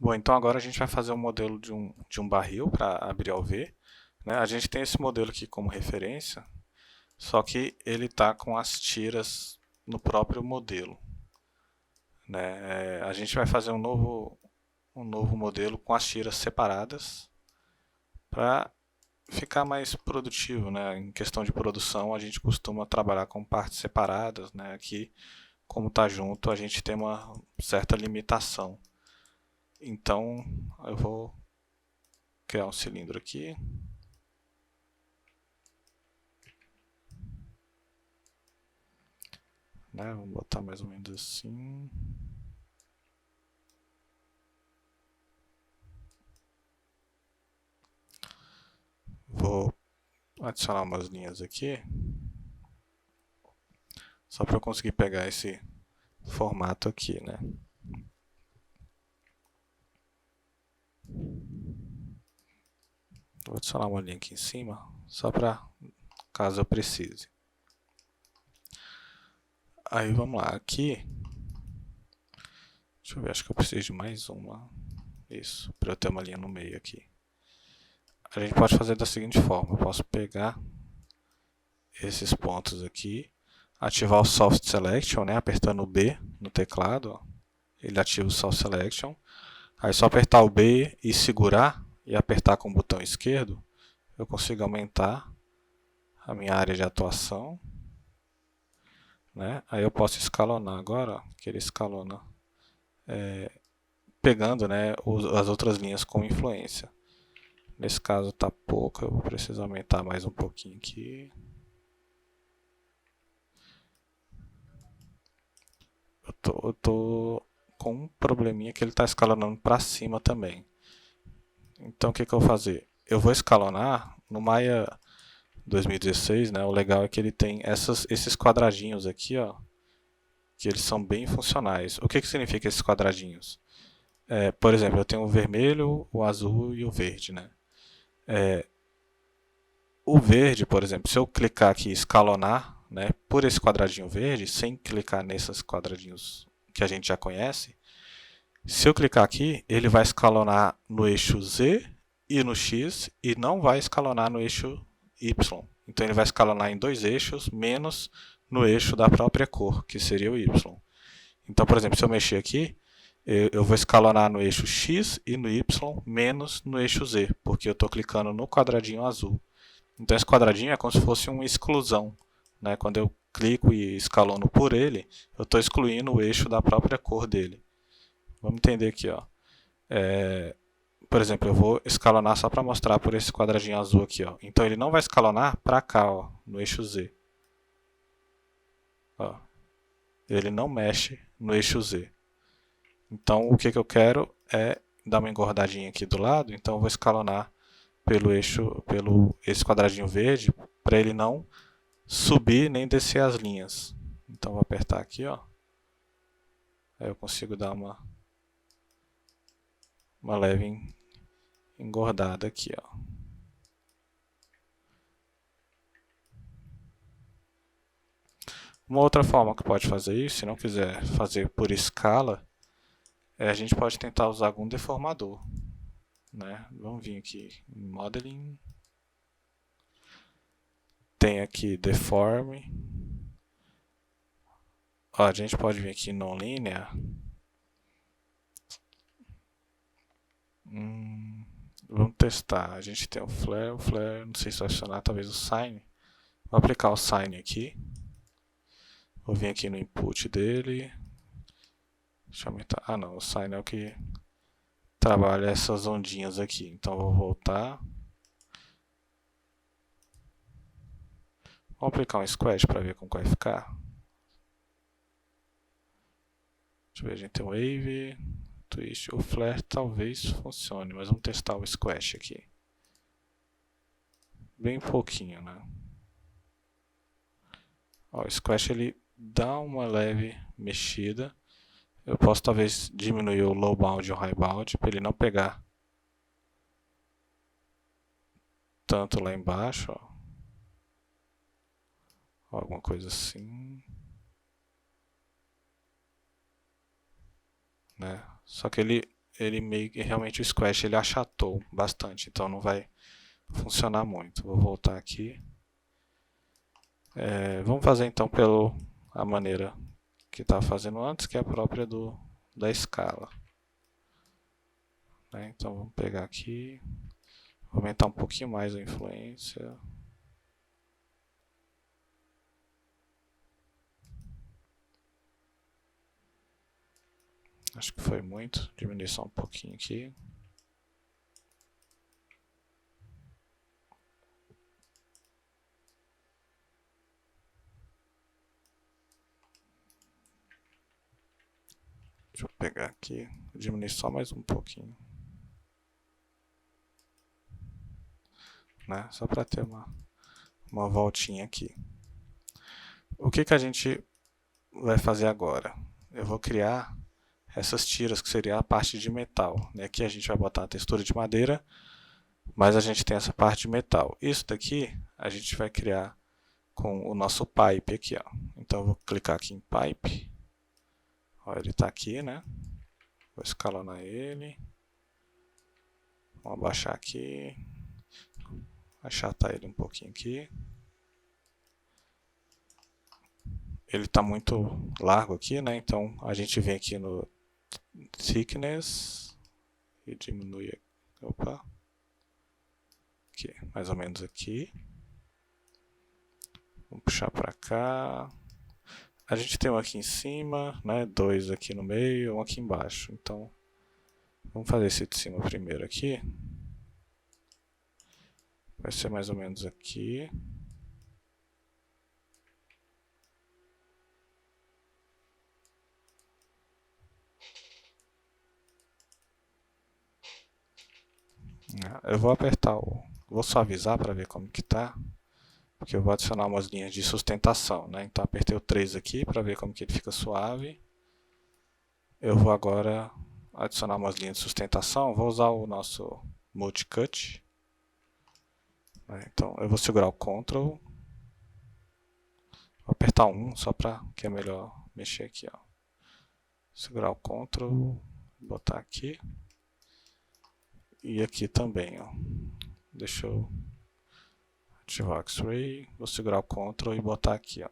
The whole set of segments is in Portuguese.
Bom, então agora a gente vai fazer um modelo de um barril para abrir ao V, né? A gente tem esse modelo aqui como referência, só que ele está com as tiras no próprio modelo, né? A gente vai fazer um novo modelo com as tiras separadas para ficar mais produtivo, né? Em questão de produção, a gente costuma trabalhar com partes separadas, né? Aqui, como está junto, a gente tem uma certa limitação. Então, eu vou criar um cilindro aqui. Né? Vou botar mais ou menos assim. Vou adicionar umas linhas aqui, só para eu conseguir pegar esse formato aqui, né? Vou adicionar uma linha aqui em cima, só para caso eu precise. Aí vamos lá, aqui, deixa eu ver, acho que eu preciso de mais uma, isso, para eu ter uma linha no meio aqui. A gente pode fazer da seguinte forma, eu posso pegar esses pontos aqui, ativar o Soft Selection, né, apertando o B no teclado, ó, ele ativa o Soft Selection. Aí só apertar o B e segurar e apertar com o botão esquerdo, eu consigo aumentar a minha área de atuação, né? Aí eu posso escalonar agora, ó, que ele escalona pegando, né, as outras linhas com influência. Nesse caso está pouco, eu vou precisar aumentar mais um pouquinho aqui. Eu tô com um probleminha que ele está escalonando para cima também. Então o que eu vou fazer? Eu vou escalonar no Maya 2016, né? O legal é que ele tem esses quadradinhos aqui, ó, que eles são bem funcionais. O que significa esses quadradinhos? Por exemplo, eu tenho o vermelho, o azul e o verde, né? O verde, por exemplo, se eu clicar aqui e escalonar, né, por esse quadradinho verde, sem clicar nesses quadradinhos que a gente já conhece, se eu clicar aqui, ele vai escalonar no eixo Z e no X e não vai escalonar no eixo Y. Então ele vai escalonar em dois eixos, menos no eixo da própria cor, que seria o Y. Então, por exemplo, se eu mexer aqui, eu vou escalonar no eixo X e no Y, menos no eixo Z, porque eu estou clicando no quadradinho azul. Então esse quadradinho é como se fosse uma exclusão, né? Quando eu clico e escalono por ele, eu estou excluindo o eixo da própria cor dele. Vamos entender aqui, ó. Por exemplo, eu vou escalonar só para mostrar por esse quadradinho azul aqui, ó. Então ele não vai escalonar para cá, ó, no eixo Z. Ó. Ele não mexe no eixo Z. Então o que eu quero é dar uma engordadinha aqui do lado, então eu vou escalonar pelo esse quadradinho verde, para ele não subir nem descer as linhas. Então vou apertar aqui, ó. Aí eu consigo dar uma leve engordada aqui, ó. Uma outra forma que pode fazer isso, se não quiser fazer por escala, a gente pode tentar usar algum deformador, né? Vamos vir aqui em Modeling, tem aqui Deform, ó, a gente pode vir aqui em Non-Linear, vamos testar, a gente tem o Flare, não sei se vai funcionar, talvez o Sine, vou aplicar o Sine aqui, vou vir aqui no input dele, deixa eu aumentar, ah não, o Sine é o que trabalha essas ondinhas aqui, então eu vou voltar, vamos aplicar um Squash para ver como vai ficar. Deixa eu ver, a gente tem o Wave, Twist, o Flare talvez funcione, mas vamos testar o Squash aqui. Bem pouquinho, né? Ó, o Squash ele dá uma leve mexida. Eu posso talvez diminuir o low bound e o high bound para ele não pegar tanto lá embaixo, ó. Alguma coisa assim, né? Só que ele meio que realmente o squash ele achatou bastante, então não vai funcionar muito. Vou voltar aqui. Vamos fazer então pela maneira que estava fazendo antes, que é a própria da escala. Então vamos pegar aqui, aumentar um pouquinho mais a influência. Acho que foi muito, diminuir só um pouquinho aqui. Deixa eu pegar aqui, diminuir só mais um pouquinho. Só para ter uma voltinha aqui. O que a gente vai fazer agora? Eu vou criar essas tiras que seria a parte de metal. Aqui a gente vai botar a textura de madeira, mas a gente tem essa parte de metal. Isso daqui a gente vai criar com o nosso pipe aqui. Então eu vou clicar aqui em pipe. Ele está aqui, Vou escalonar ele. Vamos abaixar aqui. Achatar ele um pouquinho aqui. Ele está muito largo aqui, então a gente vem aqui no thickness e diminui. Opa! Aqui, mais ou menos aqui. Vamos puxar para cá. A gente tem um aqui em cima, dois aqui no meio, um aqui embaixo. Então, vamos fazer esse de cima primeiro aqui. Vai ser mais ou menos aqui. Eu vou apertar vou suavizar para ver como que tá, porque eu vou adicionar umas linhas de sustentação, Então apertei o 3 aqui para ver como que ele fica suave. Eu vou agora adicionar umas linhas de sustentação, vou usar o nosso multi-cut. Então eu vou segurar o Ctrl, vou apertar 1 só para que é melhor mexer aqui, Segurar o Ctrl, botar aqui. E aqui também, Deixa eu ativar o X-Ray, vou segurar o Ctrl e botar aqui,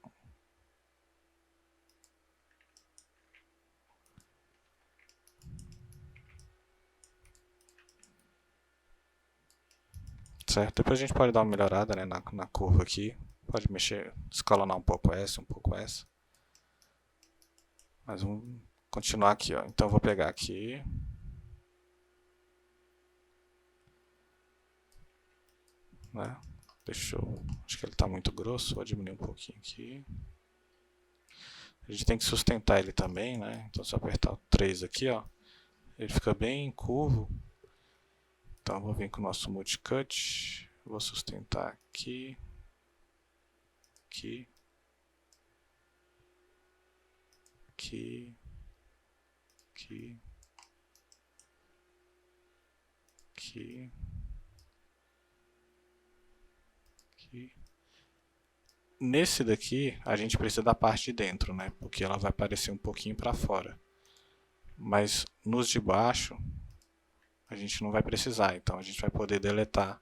Certo, depois a gente pode dar uma melhorada, na curva aqui. Pode mexer, escalonar um pouco essa, um pouco essa. Mas vamos continuar aqui, Então eu vou pegar aqui. Acho que ele está muito grosso, vou diminuir um pouquinho aqui. A gente tem que sustentar ele também, Então se eu apertar o 3 aqui, ele fica bem curvo. Então eu vou vir com o nosso multi-cut, vou sustentar aqui, aqui, aqui, aqui, aqui, aqui. Nesse daqui, a gente precisa da parte de dentro, Porque ela vai aparecer um pouquinho para fora. Mas nos de baixo, a gente não vai precisar, então a gente vai poder deletar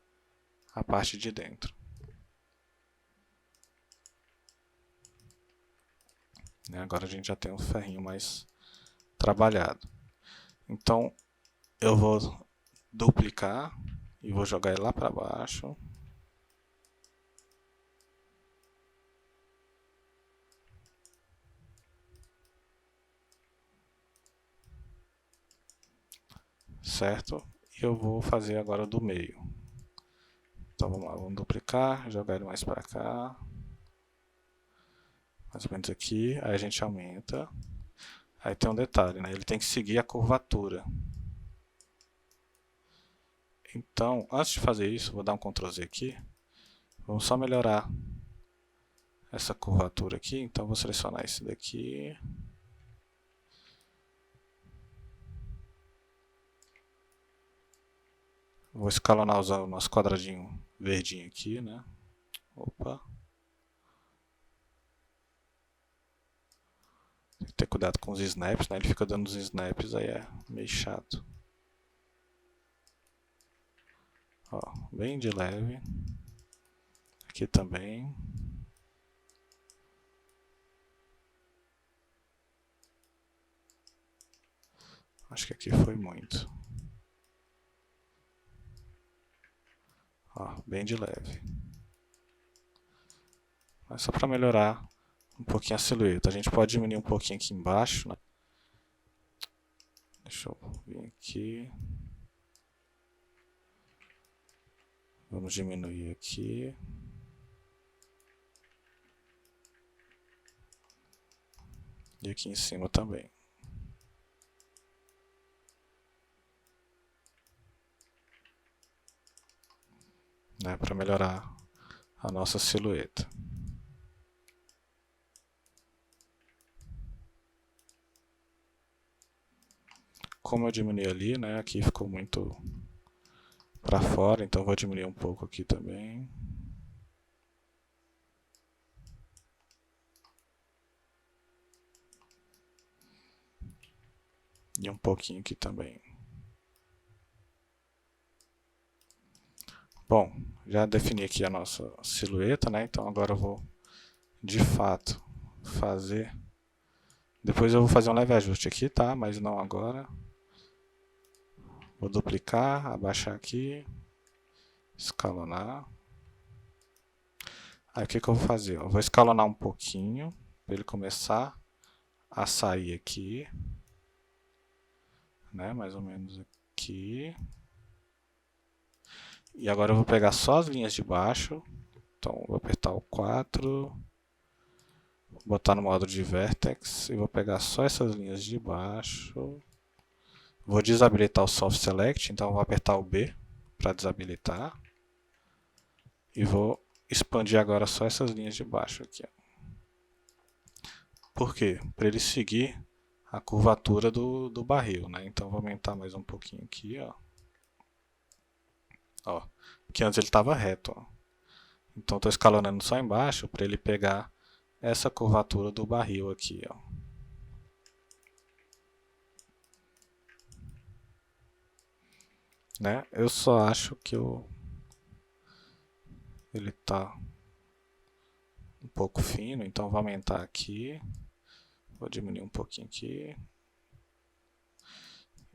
a parte de dentro. Agora a gente já tem um ferrinho mais trabalhado. Então eu vou duplicar e vou jogar ele lá para baixo. Certo? E eu vou fazer agora do meio. Então vamos lá, vamos duplicar, jogar ele mais para cá. Mais ou menos aqui, aí a gente aumenta. Aí tem um detalhe, ele tem que seguir a curvatura. Então, antes de fazer isso, vou dar um Ctrl Z aqui. Vamos só melhorar essa curvatura aqui. Então vou selecionar esse daqui. Vou escalonar usando o nosso quadradinho verdinho aqui, Opa. Tem que ter cuidado com os snaps, Ele fica dando os snaps, aí é meio chato. Ó, bem de leve. Aqui também. Acho que aqui foi muito. Ó, bem de leve. Mas só para melhorar um pouquinho a silhueta. A gente pode diminuir um pouquinho aqui embaixo, né? Deixa eu vir aqui. Vamos diminuir aqui. E aqui em cima também. Né, para melhorar a nossa silhueta. Como eu diminui ali, né, aqui ficou muito para fora, então vou diminuir um pouco aqui também. E um pouquinho aqui também. Bom, já defini aqui a nossa silhueta, né? Então agora eu vou, de fato, fazer... Depois eu vou fazer um leve ajuste aqui, tá? Mas não agora. Vou duplicar, abaixar aqui, escalonar. Aí o que eu vou fazer? Eu vou escalonar um pouquinho, para ele começar a sair aqui. Né? Mais ou menos aqui. E agora eu vou pegar só as linhas de baixo. Então vou apertar o 4, botar no modo de Vertex e vou pegar só essas linhas de baixo. Vou desabilitar o Soft Select, então vou apertar o B para desabilitar. E vou expandir agora só essas linhas de baixo aqui. Por quê? Para ele seguir a curvatura do barril, né? Então vou aumentar mais um pouquinho aqui, ó. Ó, porque antes ele estava reto, ó. Então estou escalonando só embaixo para ele pegar essa curvatura do barril aqui, ó. Né? Eu só acho que ele está um pouco fino, então vou aumentar aqui. Vou diminuir um pouquinho aqui.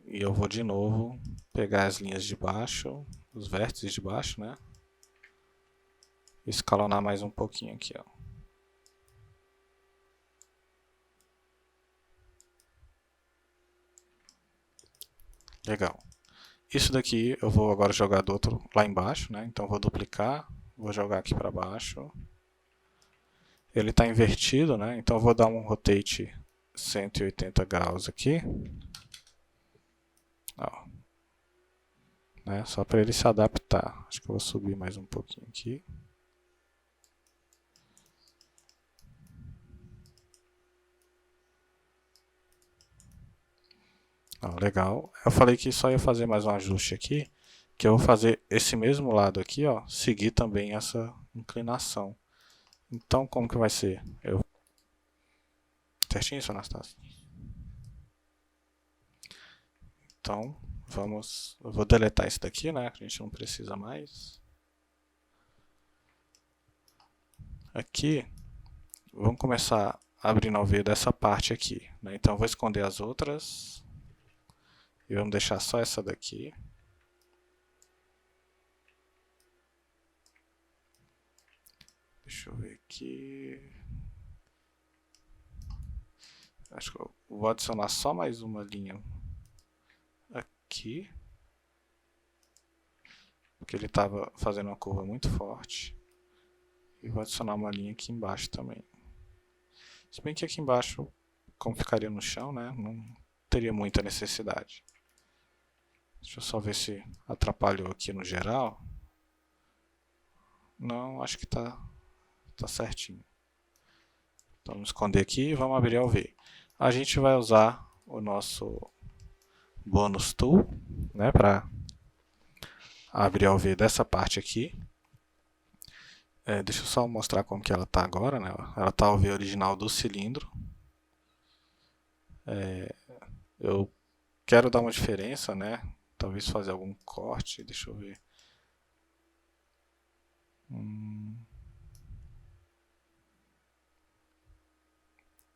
E eu vou de novo pegar as linhas de baixo, os vértices de baixo, né? E escalonar mais um pouquinho aqui, ó. Legal. Isso daqui eu vou agora jogar do outro lá embaixo, né? Então vou duplicar, vou jogar aqui para baixo. Ele está invertido, né? Então eu vou dar um rotate 180 graus aqui. Ó. Né? Só para ele se adaptar. Acho que eu vou subir mais um pouquinho aqui. Ó, legal. Eu falei que só ia fazer mais um ajuste aqui, que eu vou fazer esse mesmo lado aqui, ó, seguir também essa inclinação. Então, como que vai ser? Certinho isso, Anastácio? Então, eu vou deletar isso daqui, né, que a gente não precisa mais. Aqui, vamos começar abrindo ao ver dessa parte aqui, né? Então, eu vou esconder as outras e vamos deixar só essa daqui. Deixa eu ver aqui. Acho que eu vou adicionar só mais uma linha aqui, porque ele estava fazendo uma curva muito forte. E vou adicionar uma linha aqui embaixo também. Se bem que aqui embaixo, como ficaria no chão, né, não teria muita necessidade. Deixa eu só ver se atrapalhou aqui no geral. Não, acho que tá certinho. Então vamos esconder aqui e vamos abrir ao V. A gente vai usar o nosso Bonus Tool, né, para abrir ao V dessa parte aqui. Deixa eu só mostrar como que ela está agora, né? Ela está ao V original do cilindro. Eu quero dar uma diferença, né? Talvez fazer algum corte, deixa eu ver.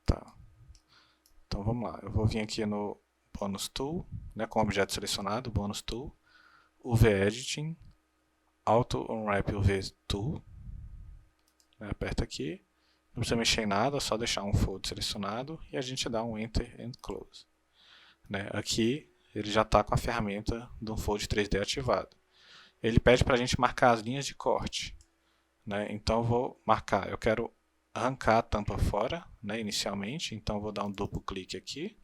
Tá. Então vamos lá. Eu vou vir aqui no Bonus Tool, né, com o objeto selecionado, Bonus Tool, UV Editing, Auto Unwrap UV Tool. Né, aperta aqui. Não precisa mexer em nada, só deixar um fold selecionado e a gente dá um Enter and Close. Né, aqui ele já está com a ferramenta do Fold 3D ativado. Ele pede para a gente marcar as linhas de corte. Né, então eu vou marcar, eu quero arrancar a tampa fora, né, inicialmente, então eu vou dar um duplo clique aqui.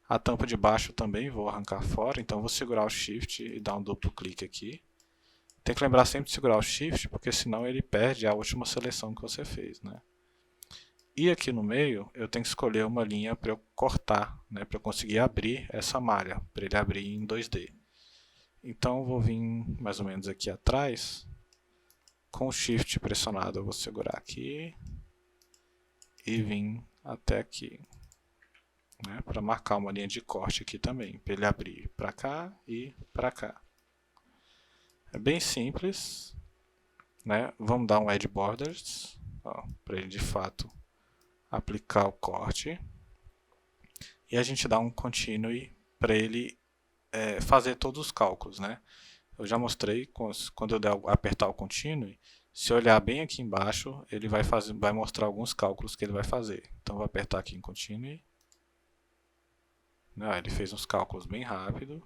A tampa de baixo também vou arrancar fora, então eu vou segurar o Shift e dar um duplo clique aqui. Tem que lembrar sempre de segurar o Shift, porque senão ele perde a última seleção que você fez. Né? E aqui no meio, eu tenho que escolher uma linha para eu cortar, né, para eu conseguir abrir essa malha, para ele abrir em 2D. Então eu vou vir mais ou menos aqui atrás, com o Shift pressionado eu vou segurar aqui e vir até aqui. Né, para marcar uma linha de corte aqui também, para ele abrir para cá e para cá. É bem simples, né? Vamos dar um Add Borders, para ele de fato aplicar o corte. E a gente dá um Continue para ele fazer todos os cálculos. Né? Eu já mostrei, quando eu apertar o Continue, se olhar bem aqui embaixo, ele vai mostrar alguns cálculos que ele vai fazer. Então vou apertar aqui em Continue. Ele fez uns cálculos bem rápido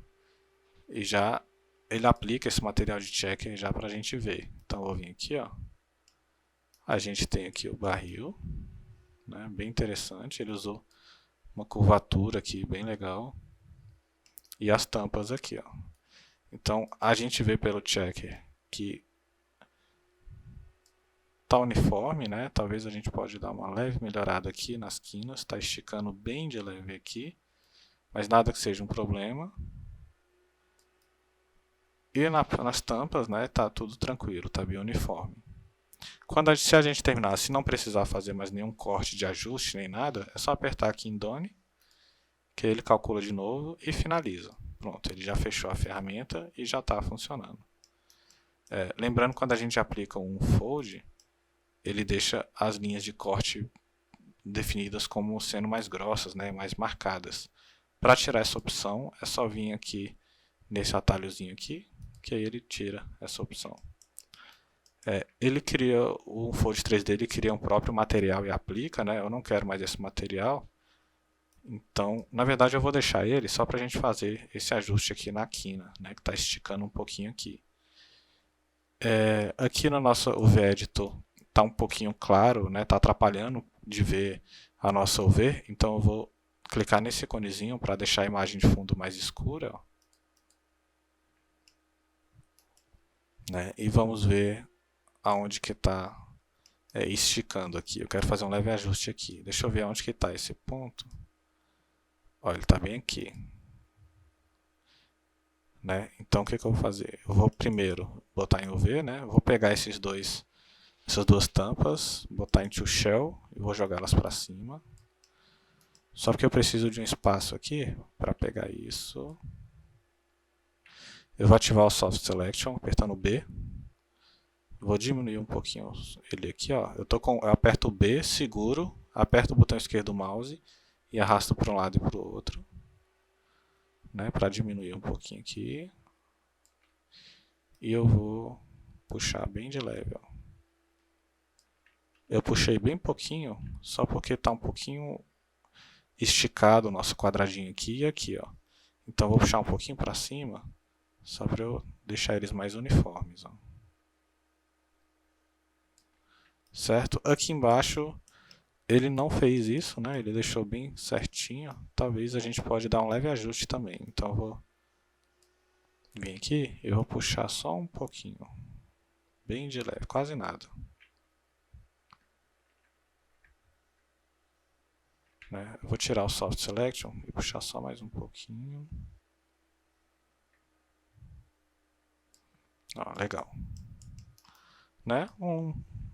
e já ele aplica esse material de checker já para a gente ver. Então eu vou vir aqui, ó. A gente tem aqui o barril, né, bem interessante, ele usou uma curvatura aqui bem legal e as tampas aqui, ó. Então a gente vê pelo checker que está uniforme, né? Talvez a gente pode dar uma leve melhorada aqui nas quinas, está esticando bem de leve aqui, mas nada que seja um problema. E nas tampas, né, tá tudo tranquilo, tá bem uniforme. Se a gente terminar, se não precisar fazer mais nenhum corte de ajuste nem nada, é só apertar aqui em Done, que ele calcula de novo e finaliza. Pronto, ele já fechou a ferramenta e já está funcionando. Lembrando, quando a gente aplica um fold, ele deixa as linhas de corte definidas como sendo mais grossas, né, mais marcadas. Para tirar essa opção, é só vir aqui nesse atalhozinho aqui, que aí ele tira essa opção. Ele cria o Fold 3D, ele cria um próprio material e aplica, né? Eu não quero mais esse material, então na verdade eu vou deixar ele só para a gente fazer esse ajuste aqui na quina, né? Que está esticando um pouquinho aqui. Aqui no nosso UV Editor está um pouquinho claro, né? Está atrapalhando de ver a nossa UV, então eu vou clicar nesse iconezinho para deixar a imagem de fundo mais escura, ó. Né? E vamos ver aonde que está esticando aqui. Eu quero fazer um leve ajuste aqui. Deixa eu ver aonde que está esse ponto. Olha, ele está bem aqui. Né? Então o que eu vou fazer? Eu vou primeiro botar em UV, né? Eu vou pegar essas duas tampas, botar em To Shell e vou jogá-las para cima. Só porque eu preciso de um espaço aqui para pegar isso. Eu vou ativar o Soft Selection apertando B. Vou diminuir um pouquinho ele aqui, ó. Eu aperto o B, seguro, aperto o botão esquerdo do mouse e arrasto para um lado e para o outro, né, para diminuir um pouquinho aqui. E eu vou puxar bem de leve, ó. Eu puxei bem pouquinho, só porque está um pouquinho esticado o nosso quadradinho aqui e aqui, ó. Então eu vou puxar um pouquinho para cima, só para eu deixar eles mais uniformes, ó. Certo? Aqui embaixo ele não fez isso, né? Ele deixou bem certinho. Talvez a gente pode dar um leve ajuste também. Então eu vou vir aqui e vou puxar só um pouquinho, bem de leve, quase nada. Né? Eu vou tirar o Soft Selection e puxar só mais um pouquinho. Ó, legal. Né? Um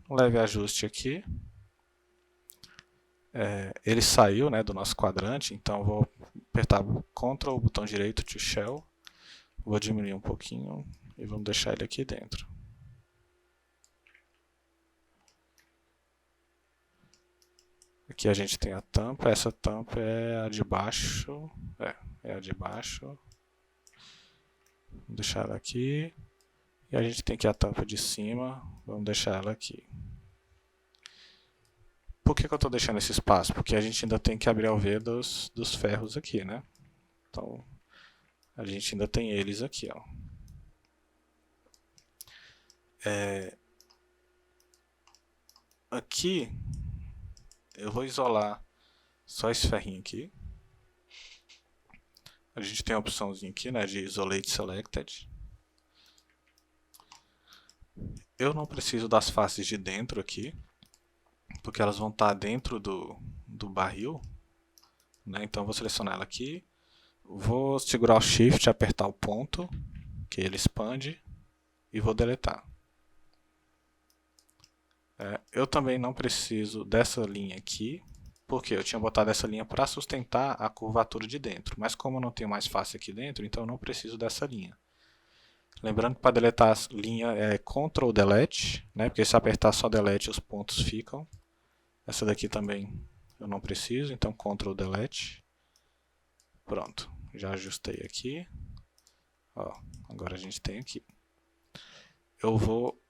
leve ajuste aqui. Ele saiu, né, do nosso quadrante, então eu vou apertar o Ctrl, o botão direito, To Shell. Vou diminuir um pouquinho e vamos deixar ele aqui dentro. Aqui a gente tem a tampa, essa tampa é a de baixo, é a de baixo. Vou deixar ela aqui. E a gente tem aqui a tampa de cima, vamos deixar ela aqui. Por que eu estou deixando esse espaço? Porque a gente ainda tem que abrir a alveia dos ferros aqui, né? Então, a gente ainda tem eles aqui, ó. Aqui, eu vou isolar só esse ferrinho aqui. A gente tem a opçãozinha aqui, né, de Isolate Selected. Eu não preciso das faces de dentro aqui, porque elas vão estar dentro do barril, né? Então eu vou selecionar ela aqui, vou segurar o Shift e apertar o ponto, que ele expande, e vou deletar. Eu também não preciso dessa linha aqui, porque eu tinha botado essa linha para sustentar a curvatura de dentro, mas como eu não tenho mais face aqui dentro, então eu não preciso dessa linha. Lembrando que para deletar a linha é Ctrl Delete, né? Porque se apertar só Delete os pontos ficam. Essa daqui também eu não preciso, então Ctrl Delete. Pronto, já ajustei aqui. Ó, agora a gente tem aqui. Eu vou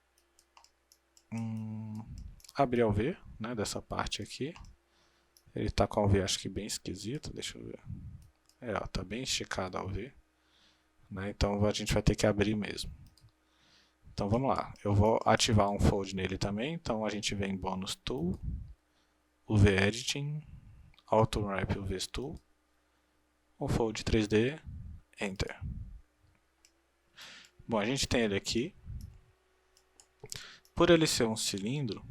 abrir ao V, né, dessa parte aqui. Ele está com o V acho que bem esquisito, deixa eu ver. Ó, tá bem esticado ao V. Né, então a gente vai ter que abrir mesmo. Então vamos lá, eu vou ativar um fold nele também, então a gente vem em Bonus Tool, UV Editing, Auto Wrap UV Tool, um fold 3D, Enter. Bom, a gente tem ele aqui. Por ele ser um cilindro,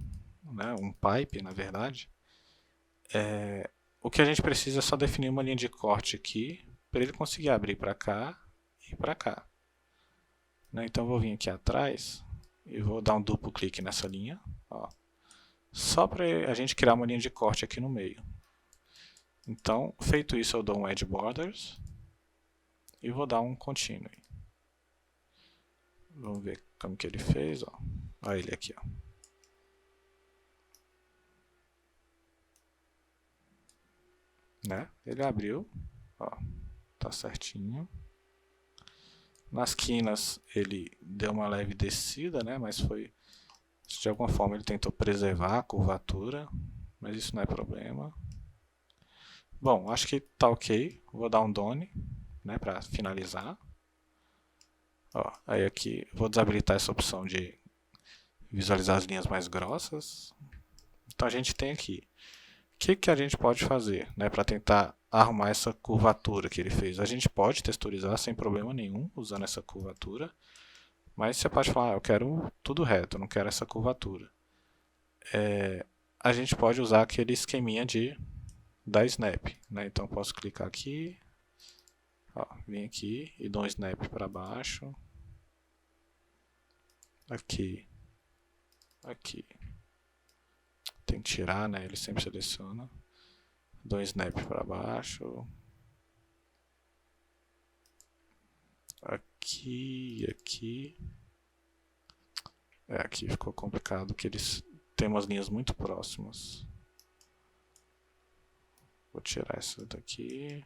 né, um pipe na verdade, o que a gente precisa é só definir uma linha de corte aqui, para ele conseguir abrir para cá e para cá. Né, então eu vou vir aqui atrás e vou dar um duplo clique nessa linha, ó, só para a gente criar uma linha de corte aqui no meio. Então, feito isso, eu dou um Edge Borders e vou dar um Continue. Vamos ver como que ele fez, ó. Olha ele aqui, ó. Né? Ele abriu, ó, tá certinho. Nas quinas ele deu uma leve descida, né? Mas foi, de alguma forma ele tentou preservar a curvatura, mas isso não é problema. Bom, acho que tá ok. Vou dar um Done, né, para finalizar. Ó, aí aqui vou desabilitar essa opção de visualizar as linhas mais grossas. Então a gente tem aqui. O que a gente pode fazer, né, para tentar arrumar essa curvatura que ele fez? A gente pode texturizar sem problema nenhum usando essa curvatura, mas você pode falar, eu quero tudo reto, eu não quero essa curvatura. A gente pode usar aquele esqueminha da Snap, né? Então eu posso clicar aqui, ó, vem aqui e dou um Snap para baixo, aqui, aqui. Tem que tirar, né? Ele sempre seleciona. Dou um Snap para baixo. Aqui, aqui. Aqui ficou complicado, porque eles têm umas linhas muito próximas. Vou tirar essas daqui.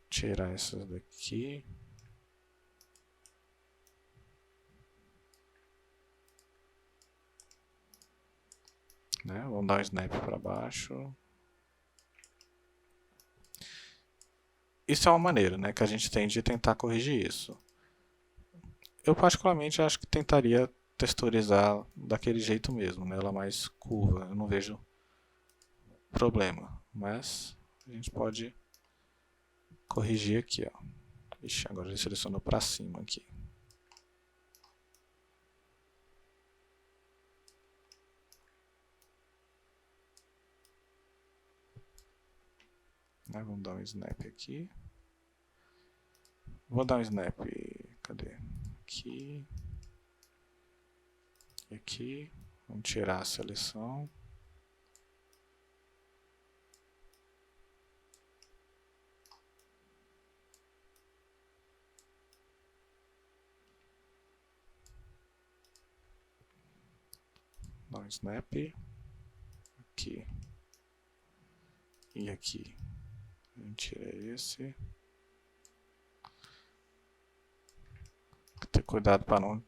Tirar essas daqui. Né? Vamos dar um snap para baixo. Isso é uma maneira, né, que a gente tem de tentar corrigir isso. Eu particularmente acho que tentaria texturizar daquele jeito mesmo, né, ela mais curva. Eu não vejo problema, mas a gente pode corrigir aqui, ó. Ixi, agora ele selecionou para cima aqui. Né, vamos dar um snap aqui. Vou dar um snap, cadê? Aqui. E aqui. Vamos tirar a seleção. Dá um snap. aqui e aqui. A gente tira esse. Ter cuidado para não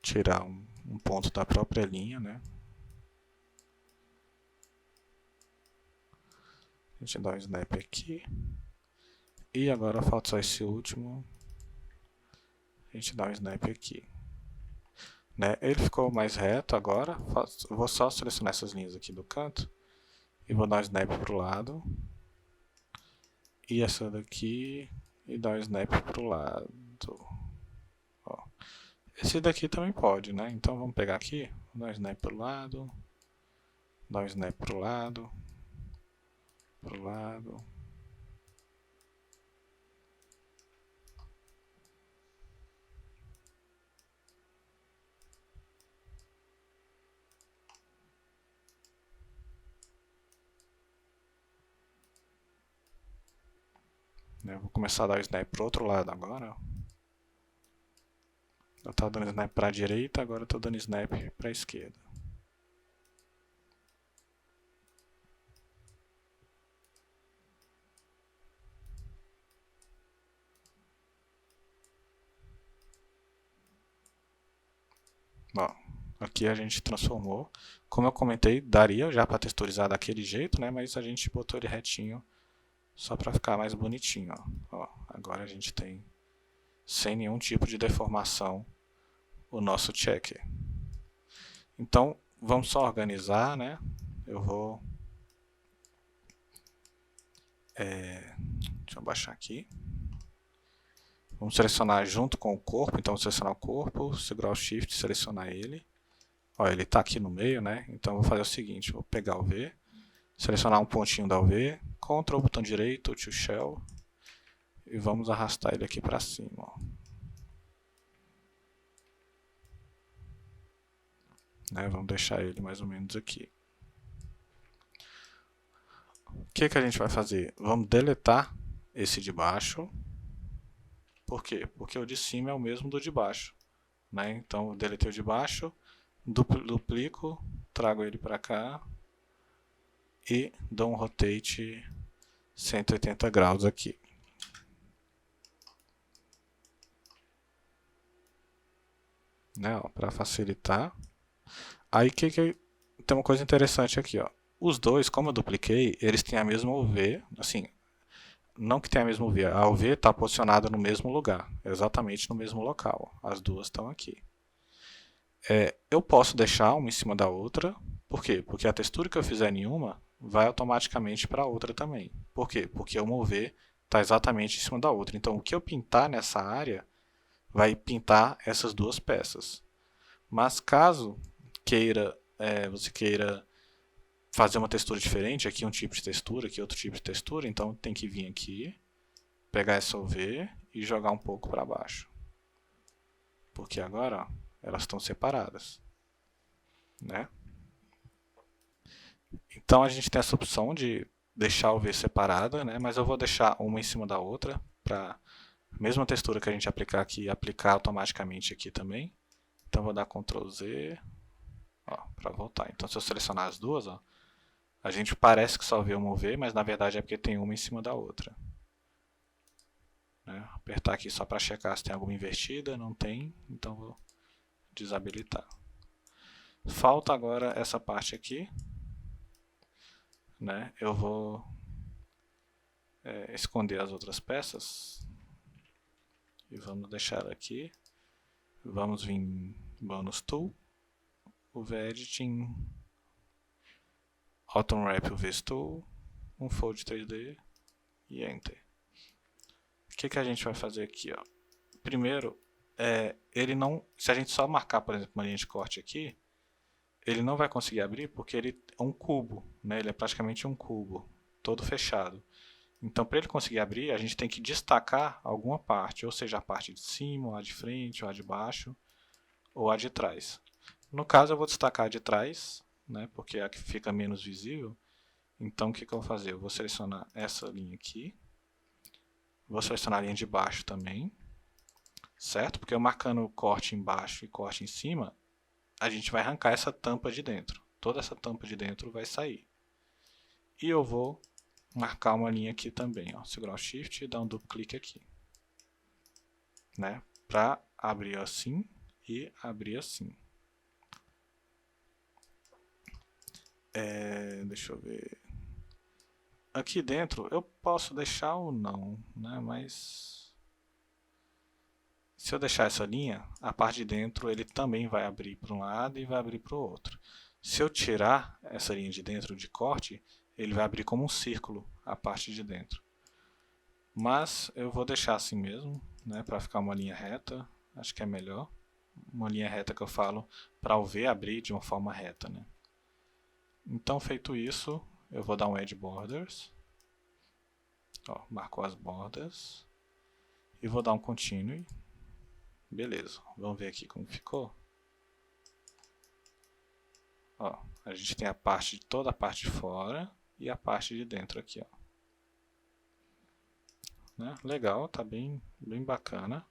tirar um ponto da própria linha, né? A gente dá um snap aqui. E agora falta só esse último. A gente dá um snap aqui. Né? Ele ficou mais reto agora. Eu vou só selecionar essas linhas aqui do canto. E vou dar um snap para o lado. E essa daqui. E dar um snap para o lado. Ó. Esse daqui também pode, né? Então vamos pegar aqui. Dar um snap para o lado. Dar um snap para o lado. Para o lado. Eu vou começar a dar o snap para o outro lado agora. Eu estava dando snap para a direita, agora estou dando snap para a esquerda. Bom, aqui a gente transformou. Como eu comentei, daria já para texturizar daquele jeito, né? Mas a gente botou ele retinho só para ficar mais bonitinho. Ó, agora a gente tem, sem nenhum tipo de deformação, o nosso checker. Então, vamos só organizar, né? Eu vou... deixa eu baixar aqui. Vamos selecionar junto com o corpo, então vou selecionar o corpo, segurar o Shift e selecionar ele. Ó, ele está aqui no meio, né? Então eu vou fazer o seguinte, vou pegar o V, selecionar um pontinho da UV, Ctrl, botão direito, to Shell, e vamos arrastar ele aqui para cima. Ó. Né? Vamos deixar ele mais ou menos aqui. O que a gente vai fazer? Vamos deletar esse de baixo. Por quê? Porque o de cima é o mesmo do de baixo. Né? Então eu deletei o de baixo, duplico, trago ele para cá e dou um rotate 180 graus aqui. Né? Para facilitar. Aí tem uma coisa interessante aqui, ó. Os dois, como eu dupliquei, eles têm a mesma UV, assim, não que tenha a mesma UV, a UV está posicionada no mesmo lugar, exatamente no mesmo local. As duas estão aqui. Eu posso deixar uma em cima da outra, por quê? Porque a textura que eu fizer em uma vai automaticamente para a outra também. Por quê? Porque uma UV está exatamente em cima da outra. Então, o que eu pintar nessa área vai pintar essas duas peças. Mas caso você queira fazer uma textura diferente, aqui um tipo de textura, aqui outro tipo de textura, então tem que vir aqui, pegar essa UV e jogar um pouco para baixo. Porque agora ó, elas estão separadas. Né? Então a gente tem essa opção de deixar a UV separada, né? Mas eu vou deixar uma em cima da outra, para a mesma textura que a gente aplicar aqui, aplicar automaticamente aqui também. Então vou dar Ctrl Z para voltar. Então se eu selecionar as duas, ó, a gente parece que só vê uma UV, mas na verdade é porque tem uma em cima da outra. Né? Apertar aqui só para checar se tem alguma invertida, não tem, então vou desabilitar. Falta agora essa parte aqui. Né? Eu vou esconder as outras peças. E vamos deixar ela aqui. Vamos vir em Bonus Tool, UV Editing, Auto Unwrap UV Tool, um Fold 3D e Enter. O que a gente vai fazer aqui? Ó? Primeiro, ele não, se a gente só marcar, por exemplo, uma linha de corte aqui, ele não vai conseguir abrir porque ele é um cubo, né? Ele é praticamente um cubo, todo fechado. Então, para ele conseguir abrir, a gente tem que destacar alguma parte, ou seja, a parte de cima, ou a de frente, ou a de baixo, ou a de trás. No caso, eu vou destacar a de trás, né? Porque é a que fica menos visível. Então, o que eu vou fazer? Eu vou selecionar essa linha aqui, vou selecionar a linha de baixo também, certo? Porque eu marcando o corte embaixo e corte em cima, a gente vai arrancar essa tampa de dentro. toda essa tampa de dentro vai sair. E eu vou marcar uma linha aqui também, ó. Segurar o Shift e dar um duplo clique aqui, né? Para abrir assim e abrir assim. Deixa eu ver. Aqui dentro eu posso deixar ou não, né? Mas se eu deixar essa linha, a parte de dentro ele também vai abrir para um lado e vai abrir para o outro. Se eu tirar essa linha de dentro de corte, ele vai abrir como um círculo a parte de dentro. Mas eu vou deixar assim mesmo, né, para ficar uma linha reta, acho que é melhor. Uma linha reta que eu falo para o V abrir de uma forma reta, né. Então, feito isso, eu vou dar um Add Borders. Ó, marcou as bordas. E vou dar um Continue. Beleza, vamos ver aqui como ficou. Ó, a gente tem toda a parte de fora e a parte de dentro aqui, ó. Né? Legal, tá bem bacana.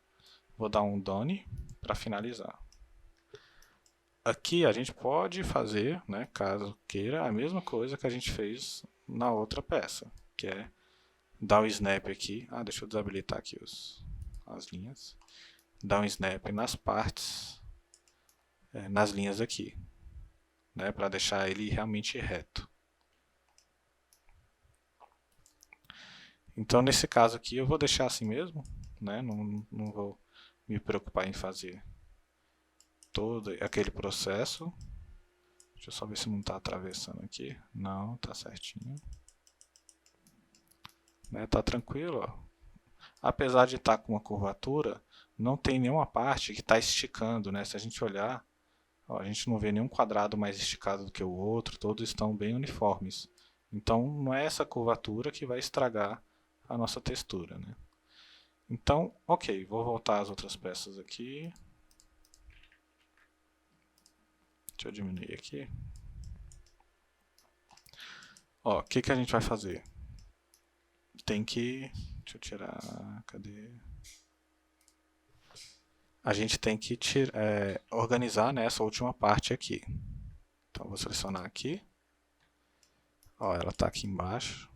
Vou dar um Done para finalizar. Aqui a gente pode fazer, né, caso queira, a mesma coisa que a gente fez na outra peça, que é dar um snap aqui. Deixa eu desabilitar aqui as linhas. Dar um snap nas partes, nas linhas aqui, né, para deixar ele realmente reto. Então nesse caso aqui eu vou deixar assim mesmo, né, não vou me preocupar em fazer todo aquele processo. Deixa eu só ver se não está atravessando aqui. Não, está certinho. Né, tá tranquilo, ó. Apesar de estar com uma curvatura, não tem nenhuma parte que está esticando, né? Se a gente olhar, ó, a gente não vê nenhum quadrado mais esticado do que o outro, todos estão bem uniformes. Então não é essa curvatura que vai estragar a nossa textura, né? Então, ok, vou voltar às outras peças aqui. Deixa eu diminuir aqui. Ó, o que a gente vai fazer? Tem que... Deixa eu tirar... Cadê? A gente tem que organizar nessa última parte aqui. Então, vou selecionar aqui. Ó, ela está aqui embaixo.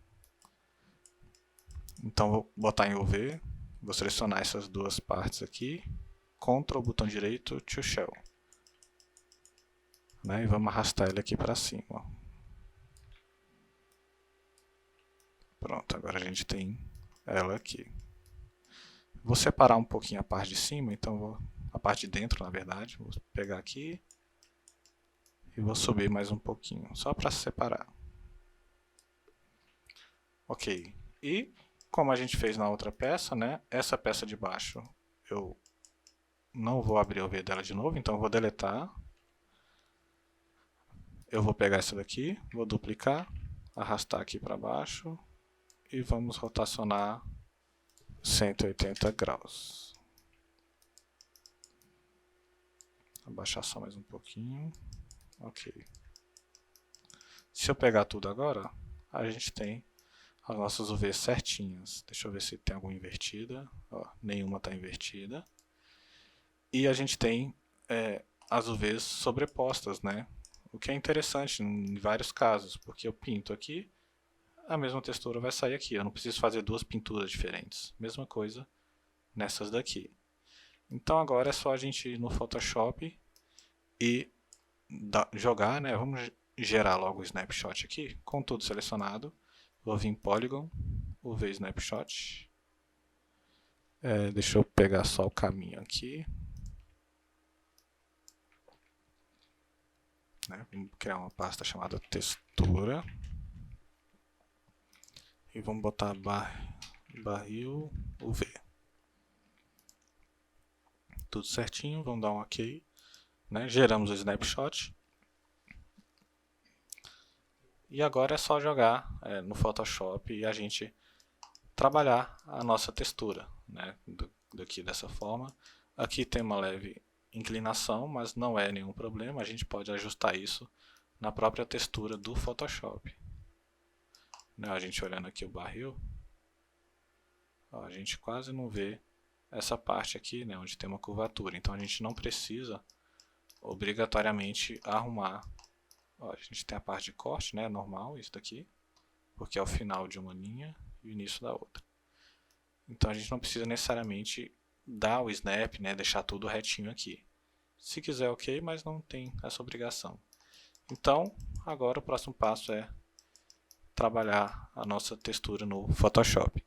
Então, vou botar em UV. Vou selecionar essas duas partes aqui. Ctrl, botão direito, to Shell. Né? E vamos arrastar ele aqui para cima. Ó. Pronto, agora a gente tem ela aqui. Vou separar um pouquinho a parte de cima, então a parte de dentro, na verdade. Vou pegar aqui e vou subir mais um pouquinho, só para separar. Ok, e como a gente fez na outra peça, né? Essa peça de baixo eu não vou abrir o V dela de novo, então eu vou deletar. Eu vou pegar essa daqui, vou duplicar, arrastar aqui para baixo e vamos rotacionar 180 graus. Abaixar só mais um pouquinho. Ok. Se eu pegar tudo agora, a gente tem as nossas UVs certinhas. Deixa eu ver se tem alguma invertida. Ó, nenhuma está invertida. E a gente tem as UVs sobrepostas, né? O que é interessante em vários casos, porque eu pinto aqui, a mesma textura vai sair aqui. Eu não preciso fazer duas pinturas diferentes. Mesma coisa nessas daqui. Então agora é só a gente ir no Photoshop e jogar, né? Vamos gerar logo o snapshot aqui, com tudo selecionado. Vou vir em Polygon, UV Snapshot. Deixa eu pegar só o caminho aqui. Né? Vamos criar uma pasta chamada textura. E vamos botar barril UV. Tudo certinho, vamos dar um OK. Né? Geramos o snapshot. E agora é só jogar no Photoshop e a gente trabalhar a nossa textura, né? Daqui dessa forma. Aqui tem uma leve inclinação, mas não é nenhum problema. A gente pode ajustar isso na própria textura do Photoshop. Né? A gente olhando aqui o barril, ó, a gente quase não vê essa parte aqui, né, onde tem uma curvatura. Então a gente não precisa obrigatoriamente arrumar Ó, a gente tem a parte de corte, né, normal, isso daqui, porque é o final de uma linha e o início da outra. Então a gente não precisa necessariamente dar o snap, né, deixar tudo retinho aqui. Se quiser, ok, mas não tem essa obrigação. Então, agora o próximo passo é trabalhar a nossa textura no Photoshop.